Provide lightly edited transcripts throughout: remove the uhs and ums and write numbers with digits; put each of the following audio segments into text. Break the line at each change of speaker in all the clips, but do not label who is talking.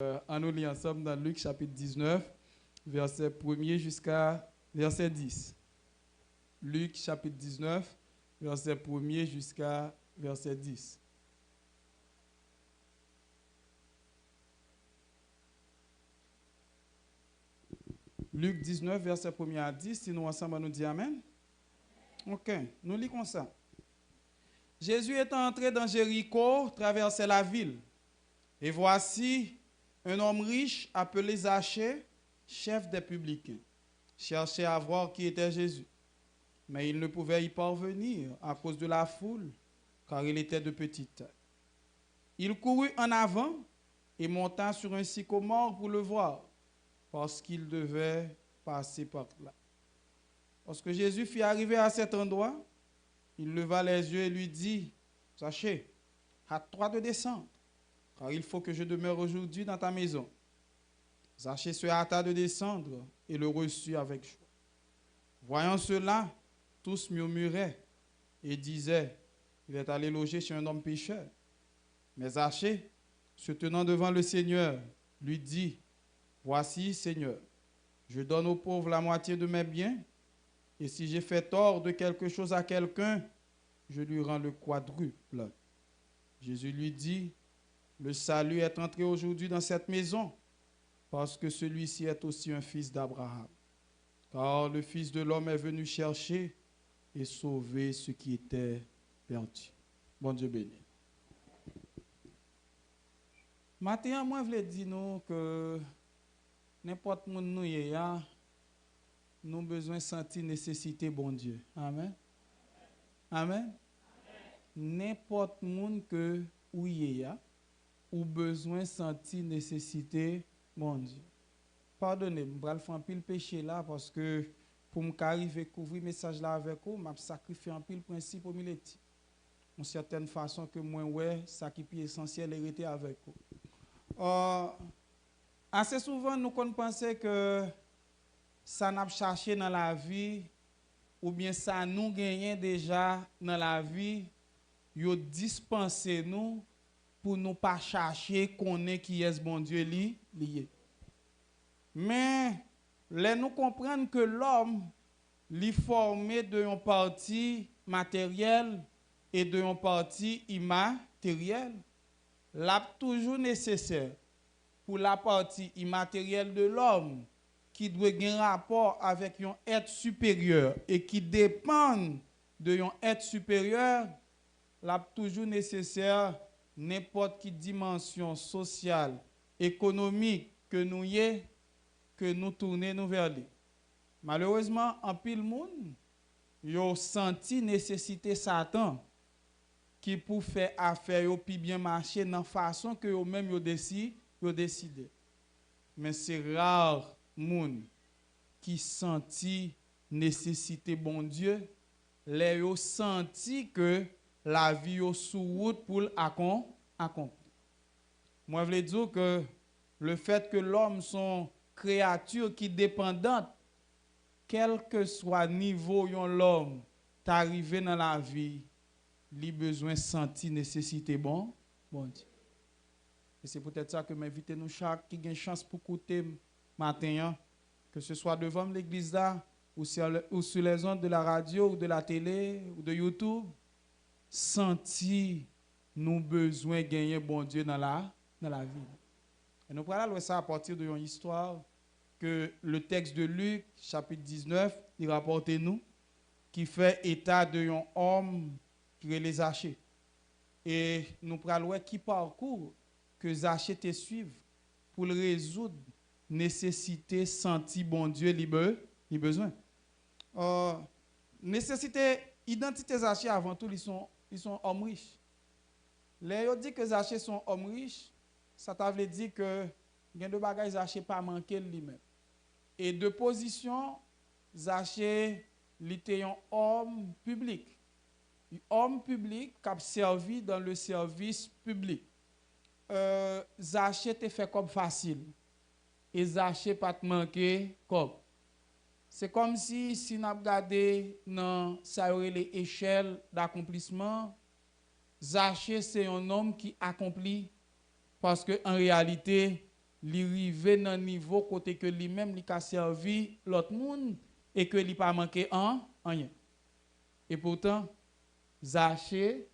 On nous lit ensemble dans Luc chapitre 19, verset 1er jusqu'à verset 10. Luc chapitre 19, verset 1er jusqu'à verset 10. Luc 19, verset 1er à 10, si nous ensemble, nous dit Amen. Ok, nous lisons ça. Jésus étant entré dans Jéricho, traversait la ville. Et voici un homme riche appelé Zachée, chef des publicains, cherchait à voir qui était Jésus. Mais il ne pouvait y parvenir à cause de la foule, car il était de petite taille. Il courut en avant et monta sur un sycomore pour le voir, parce qu'il devait passer par là. Lorsque Jésus fut arrivé à cet endroit, il leva les yeux et lui dit, « Zachée, hâte-toi de descendre, car il faut que je demeure aujourd'hui dans ta maison. » Zachée se hâta de descendre et le reçut avec joie. Voyant cela, tous murmuraient et disaient, « Il est allé loger chez un homme pécheur. » Mais Zachée, se tenant devant le Seigneur, lui dit, « Voici, Seigneur, je donne aux pauvres la moitié de mes biens, et si j'ai fait tort de quelque chose à quelqu'un, je lui rends le quadruple. » Jésus lui dit, « Le salut est entré aujourd'hui dans cette maison, parce que celui-ci est aussi un fils d'Abraham. Car le Fils de l'homme est venu chercher et sauver ce qui était perdu. » Bon Dieu béni. Maintenant, moi, je voulais dire nous que n'importe où nous y a, nous avons besoin de sentir nécessité, bon Dieu. Amen. Amen. N'importe où que où y a, ou besoin de sentir nécessité, bon Dieu. Pardonnez-moi, je vais faire un pile péché là parce que pour me arriver à couvrir le message là avec vous, je vais sacrifier un pile principe au milieu. D'une certaine façon que moi, ouais, ça qui est essentiel est été avec vous. Assez souvent, nous pensons que ça n'a pas cherché dans la vie, ou bien ça nous gagne déjà dans la vie, yo dispenser nous pour nous pas chercher qu'on est qui est bon Dieu lié. Mais là nous comprenons que l'homme est formé de une partie matérielle et de une partie immatérielle. Là toujours nécessaire pour la partie immatérielle de l'homme qui doit avoir un rapport avec un être supérieur et qui dépend de un être supérieur, là toujours nécessaire n'importe quelle dimension sociale, économique que nous y est, que nous tournions vers lui. Malheureusement, en pile monde, yo senti nécessité Satan qui pour faire affaire yo puis bien marcher dans façon que yo même yo décidé. Mais c'est rare monde qui senti nécessité bon Dieu, les yo senti que la vie yo sous route pour accomplir. Moi je veux dire que le fait que l'homme sont créatures qui dépendantes, quel que soit niveau yon l'homme t'arrivé dans la vie, il a besoin de sentir nécessité bon Dieu. Et c'est peut-être ça que m'invite nous chaque qui a une chance pour écouter matin, que ce soit devant l'église là, ou sur les ondes de la radio, ou de la télé, ou de YouTube, sentir nous besoin de gagner bon Dieu dans la vie. Et nous allons voir ça à partir d'une histoire que le texte de Luc, chapitre 19, il rapporte nous, qui fait état d'un homme qui est les Zachée. Et nous allons voir qui parcourt que Zachée te suive pour le résoudre nécessité sentir bon Dieu il besoin. Nécessité identité Zachée avant tout ils sont hommes riches. Les dit que Zachée sont hommes riches, ça veut dire que gain de bagages Zachée pas manquer lui-même. Et de position Zachée était un homme public. Un homme public qui a servi dans le service public. Zachée te fait comme facile. Et Zachée pas te manquer comme. C'est comme si nous regardons dans les échelles d'accomplissement, Zachée c'est un homme qui accomplit parce qu'en réalité, li rive dans niveau côté que lui-même li ka servi l'autre monde et que li pas manqué en rien. Et pourtant Zaché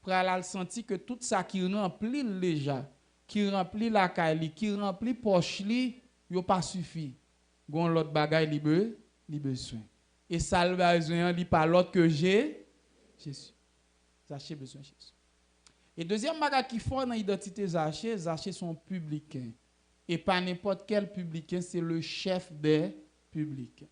pral senti que tout ça qui remplit déjà, qui remplit la caille, qui remplit poche li, yo pas suffi. Gon l'autre bagay li besoin. Et ça le besoin li pas l'autre que Jésus. Zaché besoin de Jésus. Et deuxième bagage qui fort dans l'identité Zaché, Zaché son publicain. Et pas n'importe quel publicain, c'est le chef des publicains.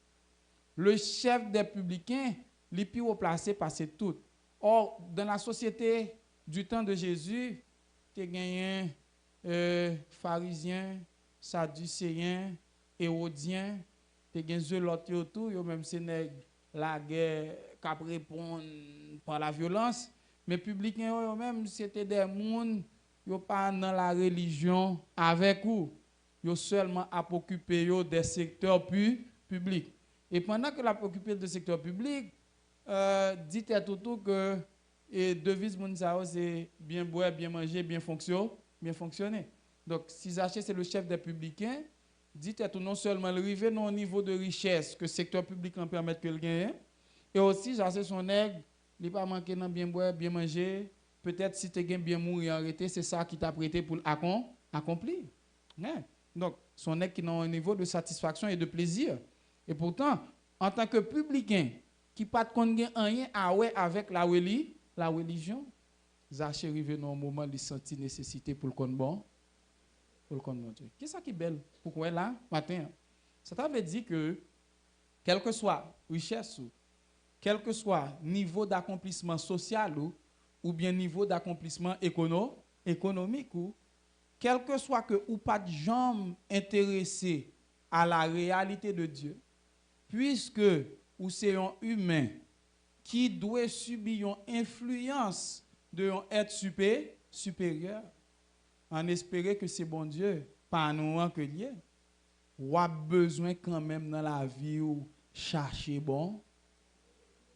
Le chef des publicains, il est plus haut placé par c'est tout. Or, dans la société du temps de Jésus, tu as gagné pharisiens, sadducéens, hérodiens, tu as gagné zélotes autour, même si la guerre qui répond par la violence. Mais publicains eux-mêmes, c'était des gens qui pas dans la religion avec vous. Ils seulement à occuper des secteurs publics. Et pendant que la occupé du secteur public, dites à tout que devise Mounzao, c'est bien boire, bien manger, bien fonctionner. Donc, si Zaché c'est le chef des publicains, dites à tout non seulement arriver dans un niveau de richesse que le secteur public en permet que le gagne, et aussi Zaché son aigle, il n'est pas manqué dans bien boire, bien manger. Peut-être si tu as bien mourir arrêté, c'est ça qui t'a prêté pour accomplir. Ouais. Donc, son aigle qui a un niveau de satisfaction et de plaisir. Et pourtant, en tant que publicain, qui pas de rien à ouais avec la religion, Zaché arrivé dans un moment de sentir nécessité pour le compte bon, Dieu. Qu'est-ce qui est belle pourquoi là matin? Ça veut dire que quelle que soit richesse, quel que soit niveau d'accomplissement social ou bien niveau d'accomplissement économique ou quel que soit que ou pas de jambes intéressé à la réalité de Dieu, puisque ou c'est un humain qui doit subir une influence de un être supérieur, en espérant que c'est bon Dieu, pas nous que lié, ou a besoin quand même dans la vie ou chercher bon,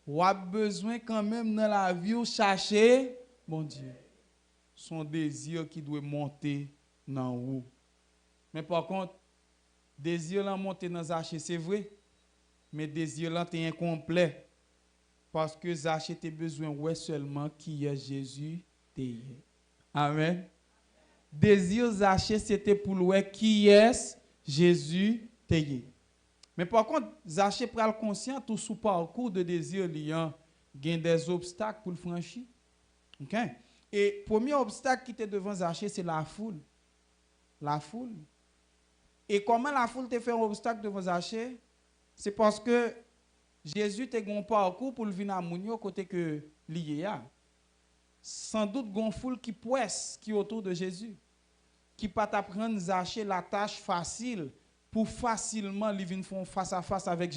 ou a besoin quand même dans la vie ou chercher bon Dieu. Son désir qui doit monter dans vous. Mais par contre, désir là monter dans Zaché, c'est vrai. Mais désir là est incomplet. Parce que Zaché a besoin ouais seulement qui est Jésus. Amen. Désir Zaché c'était pour ouais qui est Jésus. Mais par contre, Zaché pral conscient tout sous parcours de désir liant gain des obstacles pour le franchir. OK? Et premier obstacle qui était devant Zaché, c'est la foule. La foule. Et comment la foule te fait un obstacle devant Zaché? C'est parce que Jésus te gon parcours pour venir à Mounio côté que lié a. Sans doute gon foule qui presse qui autour de Jésus, qui pas t'apprendre Zaché la tâche facile pour facilement li venir faire face à face avec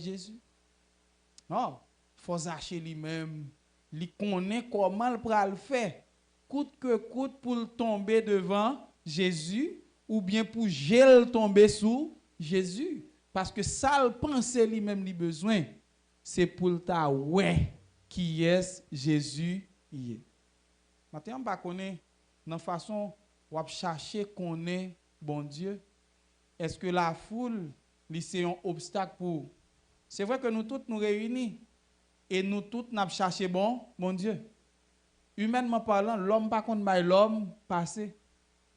Jésus. Non, faut Zaché lui-même. Il connaît comment il peut le faire, coûte que coûte pour tomber devant Jésus ou bien pour gel tomber sous Jésus. Parce que ça, le penser lui-même, les besoins, c'est pour ta ouais qui est Jésus. Maintenant, on va connaître dans façon où chercher connaître bon Dieu. Est-ce que la foule, c'est un obstacle pour? C'est vrai que nous tous nous réunis. Et nous tous n'a cherché bon Dieu. Humainement parlant, l'homme pas contre l'homme passé.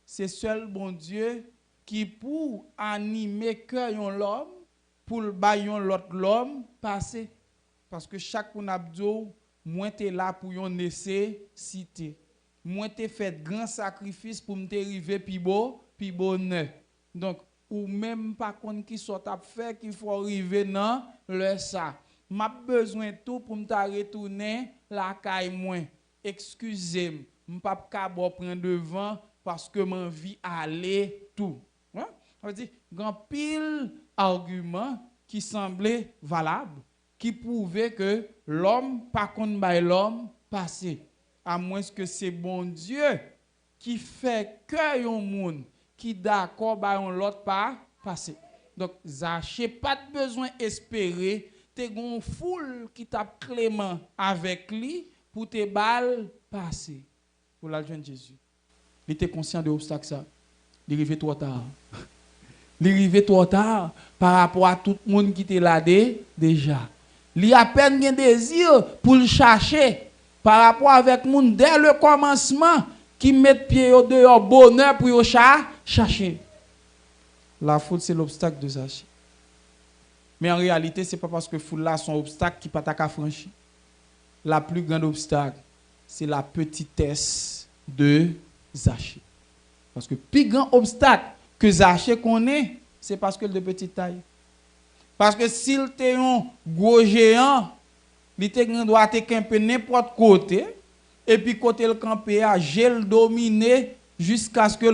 C'est seul bon Dieu qui pour animer cœur l'homme pour le bailler l'autre l'homme passé. Parce que chaque abdo moi t'es là pour yon nécessité. Moi t'es fait grand sacrifice pour me arriver pi bonheur. Donc ou même pas contre qui soit à faire qu'il faut arriver dans le ça. M'a besoin tout pour me retourner la caille moins. Excusez-moi, m'pas pas prendre devant parce que m'en vie aller tout. Ouais? On dit grand pile argument qui semblait valable, qui prouvait que l'homme pas contre l'homme passé. À moins que c'est bon Dieu qui fait que yon monde qui d'accord ba on l'autre pas passé. Donc Zaché pas de besoin espérer te gon foule qui tape clément avec lui pour te balles passer pour la jeune Jésus. Il était conscient de l'obstacle ça. Il arrive trop tard. Il arrive trop tard par rapport à tout le monde qui était là déjà. Il a peine un désir pour le chercher par rapport avec le monde dès le commencement qui met pied au dehors bonheur pour le chercher. La faute c'est l'obstacle de Zaché. Mais en réalité, ce n'est pas parce que foule là son obstacle qui pas ta franchir. La plus grande obstacle, c'est la petitesse de Zaché. Parce que le plus grand obstacle que Zaché connaît, c'est parce qu'il est de petite taille. Parce que s'il était un gros géant, il doit être campé n'importe côté, et puis côté le campé, il dominé jusqu'à ce que